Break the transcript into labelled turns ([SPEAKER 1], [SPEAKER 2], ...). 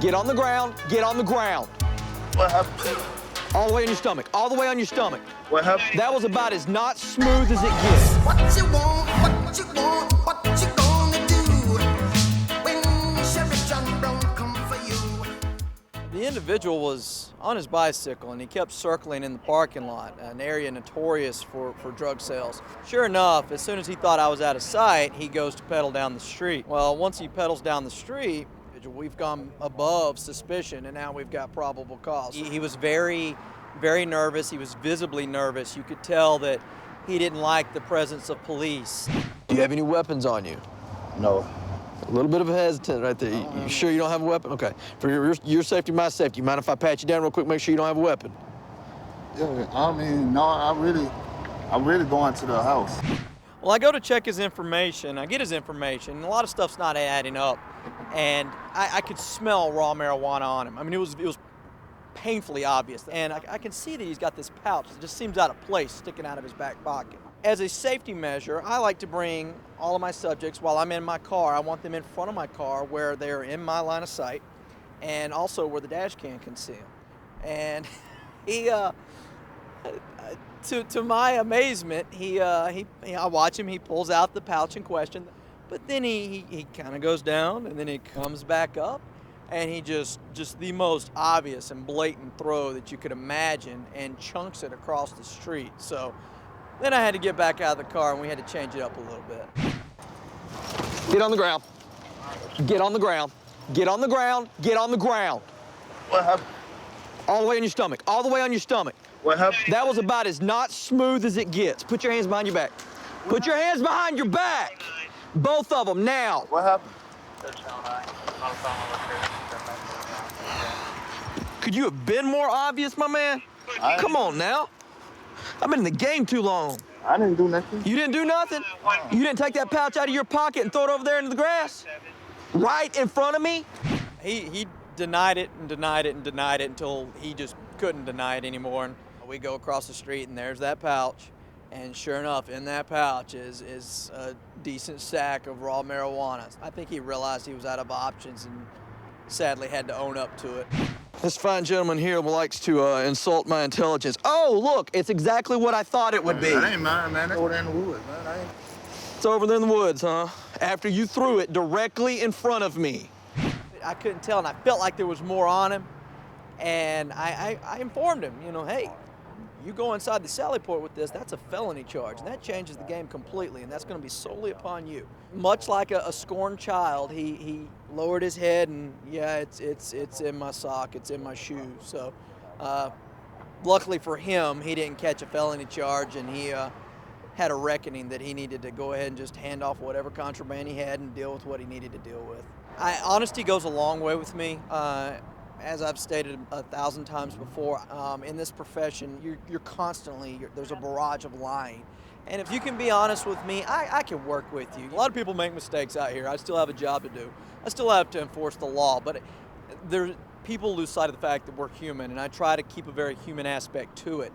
[SPEAKER 1] Get on the ground. Get on the ground.
[SPEAKER 2] What happened?
[SPEAKER 1] All the way on your stomach. All the way on your stomach.
[SPEAKER 2] What happened?
[SPEAKER 1] That was about as not smooth as it gets.
[SPEAKER 3] What you want, what you want, what you gonna do when Sheriff John Brown come for you?
[SPEAKER 4] The individual was on his bicycle and he kept circling in the parking lot, an area notorious for drug sales. Sure enough, as soon as he thought I was out of sight, he goes to pedal down the street. Well, once he pedals down the street, we've gone above suspicion and now we've got probable cause. He was very, very nervous. He was visibly nervous. You could tell that he didn't like the presence of police.
[SPEAKER 1] Do you have any weapons on you?
[SPEAKER 2] No.
[SPEAKER 1] A little bit of a hesitant right there. You sure you don't have a weapon? Okay. For your safety, my safety, mind if I pat you down real quick, make sure you don't have a weapon?
[SPEAKER 2] Yeah, I mean, no, I'm really going to the house.
[SPEAKER 4] Well, I go to check his information. I get his information, and a lot of stuff's not adding up. And I could smell raw marijuana on him. I mean, it was painfully obvious. And I can see that he's got this pouch that just seems out of place sticking out of his back pocket. As a safety measure, I like to bring all of my subjects while I'm in my car. I want them in front of my car where they're in my line of sight and also where the dash cam can see them. And he, to my amazement, I watch him, he pulls out the pouch in question, but then he kind of goes down and then he comes back up and he just the most obvious and blatant throw that you could imagine and chunks it across the street. So then I had to get back out of the car and we had to change it up a little bit.
[SPEAKER 1] Get on the ground. Get on the ground. Get on the ground. Get on the ground.
[SPEAKER 2] What happened?
[SPEAKER 1] All the way on your stomach. All the way on your stomach.
[SPEAKER 2] What happened?
[SPEAKER 1] That was about as not smooth as it gets. Put your hands behind your back. Put your hands behind your back. Both of them now.
[SPEAKER 2] What happened?
[SPEAKER 1] Could you have been more obvious, my man? Come on now. I've been in the game too long.
[SPEAKER 2] I didn't do nothing.
[SPEAKER 1] You didn't do nothing? You didn't take that pouch out of your pocket and throw it over there into the grass? Right in front of me?
[SPEAKER 4] He denied it and denied it and denied it until he just couldn't deny it anymore. And we go across the street and there's that pouch. And sure enough, in that pouch is a decent stack of raw marijuana. I think he realized he was out of options and sadly had to own up to it.
[SPEAKER 1] This fine gentleman here likes to insult my intelligence. Oh, look, it's exactly what I thought it would be.
[SPEAKER 2] That ain't mine, man. That's over there in the woods, man.
[SPEAKER 1] It's over there in the woods, huh? After you threw it directly in front of me.
[SPEAKER 4] I couldn't tell, and I felt like there was more on him. And I informed him, hey, you go inside the Sally Port with this, that's a felony charge, and that changes the game completely, and that's going to be solely upon you. Much like a scorned child, he lowered his head, and yeah, it's in my sock, it's in my shoe. So luckily for him, he didn't catch a felony charge, and he had a reckoning that he needed to go ahead and just hand off whatever contraband he had and deal with what he needed to deal with. Honesty goes a long way with me. As I've stated 1,000 times before, in this profession, you're constantly, there's a barrage of lying. And if you can be honest with me, I can work with you. A lot of people make mistakes out here. I still have a job to do. I still have to enforce the law, but people lose sight of the fact that we're human, and I try to keep a very human aspect to it.